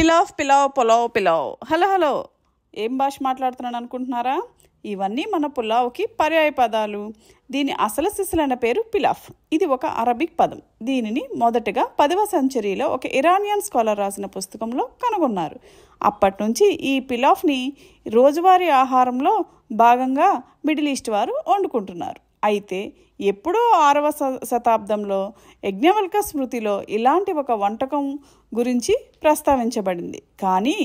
Pilau pilau pulao pilau. Hello hello, ఏం భాష మాట్లాడుతున్నాను అనుకుంటున్నారా? ఇవన్నీ మన పులావ్కి పర్యాయ పదాలు. దీని అసలు సిసలైన పేరు పిలాఫ్. ఇది ఒక అరబిక్ పదం. దీనిని మొదటగా 10వ సెంచరీలో ఒక ఇరానియన్ స్కాలర్ రాసిన పుస్తకంలో కనుగొన్నారు. అప్పటి నుంచి ఈ పిలాఫ్ని రోజువారీ ఆహారంలో భాగంగా మిడిల్ ఈస్ట్ వారు వండుకుంటున్నారు. అయితే ఎప్పుడో 6వ శతాబ్దంలో యజ్ఞవల్క స్మృతిలో ఇలాంటి ఒక వంటకం గురించి ప్రస్తావించబడింది. కానీ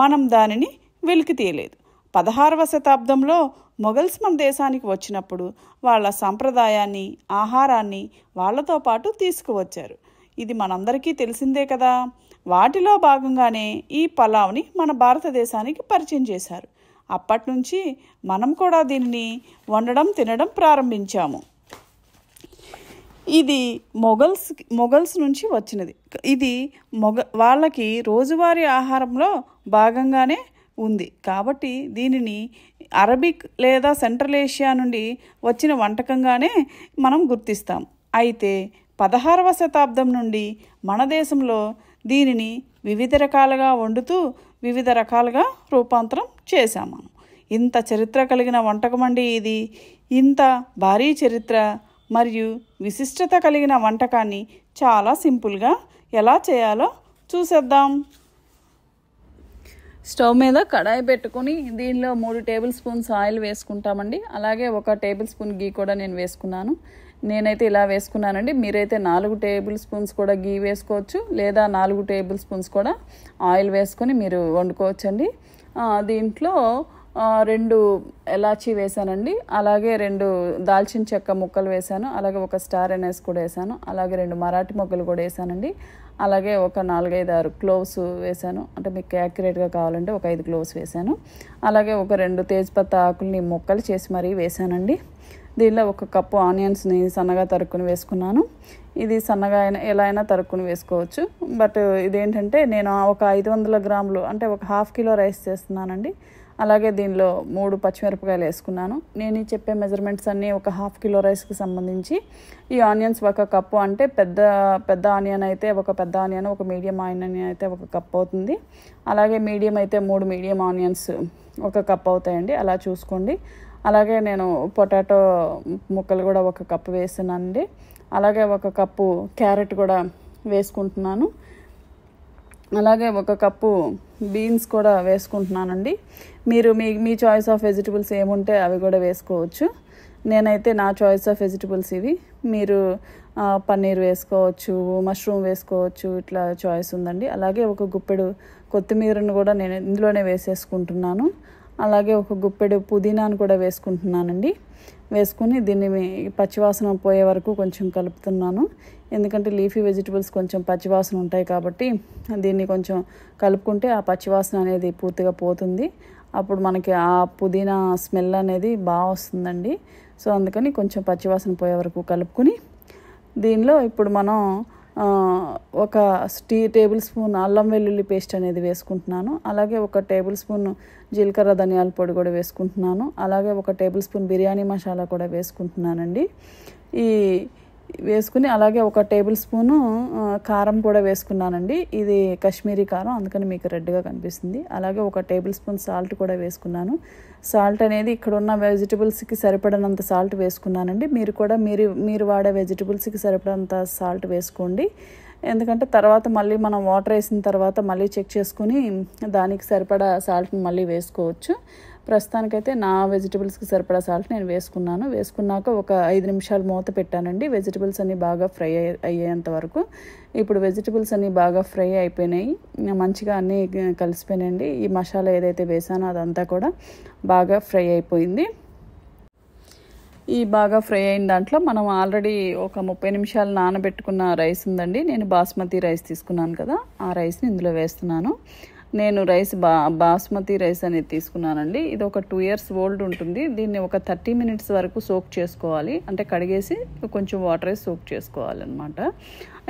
మనం దానిని వెలికి తీయలేదు. 16వ శతాబ్దంలో మొఘల్స్ మన దేశానికి వచ్చినప్పుడు వాళ్ళ సంప్రదాయాన్ని, ఆహారాన్ని వాళ్ళతో పాటు తీసుకువచ్చారు. ఇది మనందరికీ తెలిసిందే కదా. వాటిలో భాగంగానే ఈ పలావ్ని మన భారతదేశానికి పరిచయం చేశారు. అప్పటి నుంచి మనం కూడా దీనిని వండడం, తినడం ప్రారంభించాము. ఇది మొఘల్స్ నుంచి వచ్చినది. ఇది వాళ్ళకి రోజువారీ ఆహారంలో భాగంగానే ఉంది. కాబట్టి దీనిని అరబిక్ లేదా సెంట్రల్ ఏషియా నుండి వచ్చిన వంటకంగానే మనం గుర్తిస్తాం. అయితే 16వ శతాబ్దం నుండి మన దేశంలో దీనిని వివిధ రకాలుగా వండుతూ వివిధ రకాలుగా రూపాంతరం చేశాము. ఇంత చరిత్ర కలిగిన వంటకం అండి ఇది. ఇంత భారీ చరిత్ర మరియు విశిష్టత కలిగిన వంటకాన్ని చాలా సింపుల్గా ఎలా చేయాలో చూసేద్దాం. స్టవ్ మీద కడాయి పెట్టుకొని దీనిలో 3 టేబుల్ స్పూన్స్ ఆయిల్ వేసుకుంటామండి. అలాగే 1 టేబుల్ స్పూన్ గీ కూడా నేను వేసుకున్నాను. నేనైతే ఇలా వేసుకున్నానండి. మీరైతే 4 టేబుల్ స్పూన్స్ కూడా గీ వేసుకోవచ్చు, లేదా 4 టేబుల్ స్పూన్స్ కూడా ఆయిల్ వేసుకొని మీరు వండుకోవచ్చండి. దీంట్లో 2 ఎలాచీ వేసానండి. అలాగే 2 దాల్చిన చెక్క ముక్కలు వేసాను. అలాగే 1 స్టార్ ఎనైస్ కూడా వేసాను. అలాగే 2 మరాఠీ మొగ్గలు కూడా వేసానండి. అలాగే 4-5-6 క్లోవ్స్ వేసాను. అంటే మీకు యాక్యురేట్గా కావాలంటే 5 క్లోవ్స్ వేసాను. అలాగే 2 తేజ్పత్తా ఆకుల్ని ముక్కలు చేసి మరీ వేసానండి. దీనిలో 1 కప్పు ఆనియన్స్ని సన్నగా తరుక్కుని వేసుకున్నాను. ఇది సన్నగా ఎలా అయినా తరుక్కుని వేసుకోవచ్చు. బట్ ఇదేంటంటే నేను 500 గ్రాములు అంటే 1/2 కిలో రైస్ చేస్తున్నానండి. అలాగే దీనిలో 3 పచ్చిమిరపకాయలు వేసుకున్నాను. నేను చెప్పే మెజర్మెంట్స్ అన్నీ 1/2 కిలో రైస్కి సంబంధించి. ఈ ఆనియన్స్ 1 కప్పు అంటే పెద్ద ఆనియన్ అయితే 1 పెద్ద ఆనియన్, 1 మీడియం ఆనియన్ అయితే 1 కప్ అవుతుంది. అలాగే మీడియం అయితే 3 మీడియం ఆనియన్స్ 1 కప్ అవుతాయండి. అలా చూసుకోండి. అలాగే నేను పొటాటో ముక్కలు కూడా 1 కప్పు వేస్తున్నానండి. అలాగే 1 కప్పు క్యారెట్ కూడా వేసుకుంటున్నాను. అలాగే 1 కప్పు బీన్స్ కూడా వేసుకుంటున్నానండి. మీరు మీ చాయిస్ ఆఫ్ వెజిటబుల్స్ ఏముంటే అవి కూడా వేసుకోవచ్చు. నేనైతే నా చాయిస్ ఆఫ్ వెజిటబుల్స్ ఇవి. మీరు పన్నీర్ వేసుకోవచ్చు, మష్రూమ్ వేసుకోవచ్చు, ఇట్లా చాయిస్ ఉందండి. అలాగే 1 గుప్పెడు కొత్తిమీరను కూడా నేను ఇందులోనే వేసేసుకుంటున్నాను. అలాగే 1 గుప్పెడు పుదీనాను కూడా వేసుకుంటున్నానండి. వేసుకుని దీన్ని పచ్చివాసన పోయే వరకు కొంచెం కలుపుతున్నాను. ఎందుకంటే లీఫీ వెజిటబుల్స్ కొంచెం పచ్చివాసన ఉంటాయి కాబట్టి దీన్ని కొంచెం కలుపుకుంటే ఆ పచ్చివాసన అనేది పూర్తిగా పోతుంది. అప్పుడు మనకి ఆ పుదీనా స్మెల్ అనేది బాగా వస్తుందండి. సో అందుకని కొంచెం పచ్చివాసన పోయే వరకు కలుపుకుని దీనిలో ఇప్పుడు మనం 1 టేబుల్ స్పూన్ అల్లం వెల్లుల్లి పేస్ట్ అనేది వేసుకుంటున్నాను. అలాగే 1 టేబుల్ స్పూన్ జీలకర్ర ధనియాల పొడి కూడా వేసుకుంటున్నాను. అలాగే 1 టేబుల్ స్పూన్ బిర్యానీ మసాలా కూడా వేసుకుంటున్నానండి. ఈ వేసుకుని అలాగే 1 టేబుల్ స్పూను కారం కూడా వేసుకున్నానండి. ఇది కాశ్మీరీ కారం, అందుకని మీకు రెడ్గా కనిపిస్తుంది. అలాగే 1 టేబుల్ స్పూన్ సాల్ట్ కూడా వేసుకున్నాను. సాల్ట్ అనేది ఇక్కడ ఉన్న వెజిటబుల్స్కి సరిపడినంత సాల్ట్ వేసుకున్నానండి. మీరు కూడా మీరు వాడే వెజిటబుల్స్కి సరిపడినంత సాల్ట్ వేసుకోండి. ఎందుకంటే తర్వాత మళ్ళీ మనం వాటర్ వేసిన తర్వాత మళ్ళీ చెక్ చేసుకుని దానికి సరిపడా సాల్ట్ని మళ్ళీ వేసుకోవచ్చు. ప్రస్తుతానికైతే నా వెజిటబుల్స్కి సరిపడా సాల్ట్ నేను వేసుకున్నాను. వేసుకున్నాక 5 నిమిషాలు మూత పెట్టానండి, వెజిటబుల్స్ అన్నీ బాగా ఫ్రై అయ్యేంత వరకు. ఇప్పుడు వెజిటబుల్స్ అన్నీ బాగా ఫ్రై అయిపోయినాయి, మంచిగా అన్నీ కలిసిపోయినాయండి. ఈ మసాలా ఏదైతే వేసానో అదంతా కూడా బాగా ఫ్రై అయిపోయింది. ఈ బాగా ఫ్రై అయిన దాంట్లో మనం ఆల్రెడీ 30 నిమిషాలు నానబెట్టుకున్న రైస్ ఉందండి. నేను బాస్మతి రైస్ తీసుకున్నాను కదా, ఆ రైస్ని ఇందులో వేస్తున్నాను. నేను రైస్ బాస్మతి రైస్ అనేది తీసుకున్నానండి. ఇది 2 years ఓల్డ్ ఉంటుంది. దీన్ని 30 minutes వరకు సోక్ చేసుకోవాలి. అంటే కడిగేసి కొంచెం వాటర్ వేసి సోక్ చేసుకోవాలన్నమాట.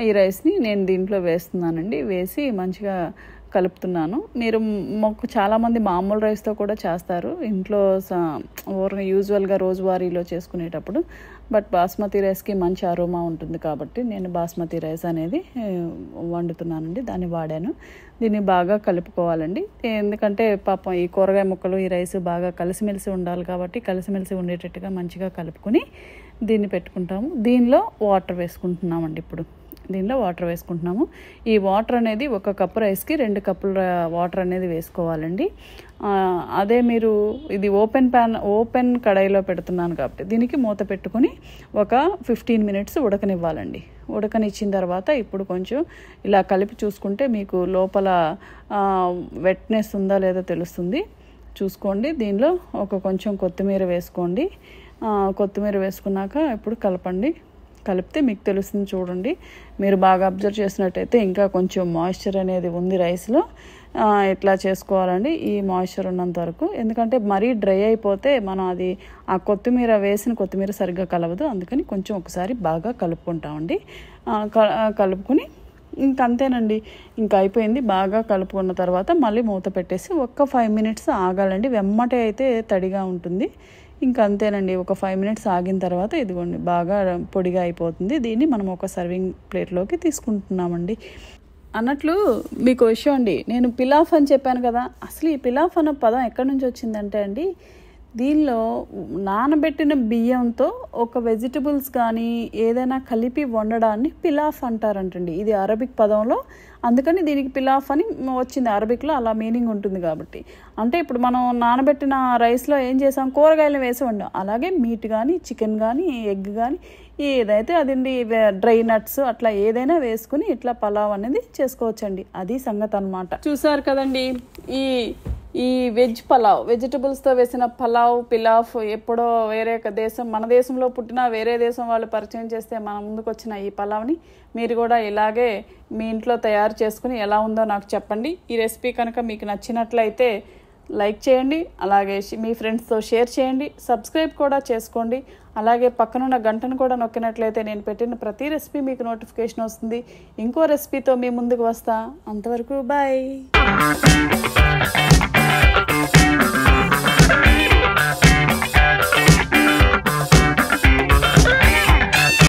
ఈ రైస్ని నేను దీంట్లో వేస్తున్నానండి. వేసి మంచిగా కలుపుతున్నాను. మీరు చాలామంది మామూలు రైస్తో కూడా చేస్తారు ఇంట్లో యూజువల్గా రోజువారీలో చేసుకునేటప్పుడు. బట్ బాస్మతి రైస్కి మంచి అరోమా ఉంటుంది కాబట్టి నేను బాస్మతి రైస్ అనేది వండుతున్నానండి, దాన్ని వాడాను. దీన్ని బాగా కలుపుకోవాలండి, ఎందుకంటే పాపం ఈ కూరగాయ ముక్కలు ఈ రైస్ బాగా కలిసిమెలిసి ఉండాలి కాబట్టి కలిసిమెలిసి ఉండేటట్టుగా మంచిగా కలుపుకొని దీన్ని పెట్టుకుంటాము. దీనిలో వాటర్ వేసుకుంటున్నామండి. ఇప్పుడు దీనిలో వాటర్ వేసుకుంటున్నాము. ఈ వాటర్ అనేది 1 కప్పు రైస్కి 2 కప్పుల వాటర్ అనేది వేసుకోవాలండి. అదే మీరు ఇది ఓపెన్ కడాయిలో పెడుతున్నాను కాబట్టి దీనికి మూత పెట్టుకొని ఒక 15 మినిట్స్ ఉడకనివ్వాలండి. ఉడకనిచ్చిన తర్వాత ఇప్పుడు కొంచెం ఇలా కలిపి చూసుకుంటే మీకు లోపల వెట్నెస్ ఉందా లేదా తెలుస్తుంది, చూసుకోండి. దీనిలో కొంచెం కొత్తిమీర వేసుకోండి. కొత్తిమీర వేసుకున్నాక ఇప్పుడు కలపండి. కలిపితే మీకు తెలుస్తుంది, చూడండి. మీరు బాగా అబ్జర్వ్ చేసినట్టయితే ఇంకా కొంచెం మాయిశ్చర్ అనేది ఉంది రైస్లో. ఇట్లా చేసుకోవాలండి ఈ మాయిశ్చర్ ఉన్నంత వరకు, ఎందుకంటే మరీ డ్రై అయిపోతే మనం అది ఆ వేసిన కొత్తిమీర సరిగ్గా కలవదు. అందుకని కొంచెం ఒకసారి బాగా కలుపుకుంటామండి. కలుపుకుని ఇంకంతేనండి, ఇంకా అయిపోయింది. బాగా కలుపుకున్న తర్వాత మళ్ళీ మూత పెట్టేసి 5 మినిట్స్ ఆగాలండి. వెమ్మటే అయితే తడిగా ఉంటుంది. ఇంకా అంతేనండి, 5 మినిట్స్ ఆగిన తర్వాత ఇదిగోండి బాగా పొడిగా అయిపోతుంది. దీన్ని మనం ఒక సర్వింగ్ ప్లేట్లోకి తీసుకుంటున్నామండి. అన్నట్లు మీకు విషయం అండి, నేను పిలాఫ్ అని చెప్పాను కదా, అసలు ఈ పిలాఫ్ అన్న పదం ఎక్కడి నుంచి వచ్చిందంటే అండి, దీనిలో నానబెట్టిన బియ్యంతో ఒక వెజిటబుల్స్ కానీ ఏదైనా కలిపి వండడాన్ని పిలాఫ్ అంటారంటండి. ఇది అరబిక్ పదంలో, అందుకని దీనికి పిలాఫ్ అని వచ్చింది. అరబిక్లో అలా మీనింగ్ ఉంటుంది కాబట్టి. అంటే ఇప్పుడు మనం నానబెట్టిన రైస్లో ఏం చేసాం, కూరగాయలు వేసి వండాం. అలాగే మీట్ కానీ చికెన్ కానీ ఎగ్ కానీ ఏదైతే అదండి, డ్రై నట్స్ అట్లా ఏదైనా వేసుకుని ఇట్లా పలావ్ అనేది చేసుకోవచ్చండి. అది సంగతి అనమాట. చూసారు కదండి, ఈ వెజ్ పలావ్, వెజిటబుల్స్తో వేసిన పిలాఫ్ ఎప్పుడో వేరే దేశం, మన దేశంలో పుట్టిన వేరే దేశం వాళ్ళు పరిచయం చేస్తే మన ముందుకు వచ్చిన ఈ పలావ్ని మీరు కూడా ఇలాగే మీ ఇంట్లో తయారు చేసుకుని ఎలా ఉందో నాకు చెప్పండి. ఈ రెసిపీ కనుక మీకు నచ్చినట్లయితే లైక్ చేయండి, అలాగే మీ ఫ్రెండ్స్తో షేర్ చేయండి, సబ్స్క్రైబ్ కూడా చేసుకోండి. అలాగే పక్కనున్న గంటను కూడా నొక్కినట్లయితే నేను పెట్టిన ప్రతి రెసిపీ మీకు నోటిఫికేషన్ వస్తుంది. ఇంకో రెసిపీతో మీ ముందుకు వస్తా. అంతవరకు బాయ్.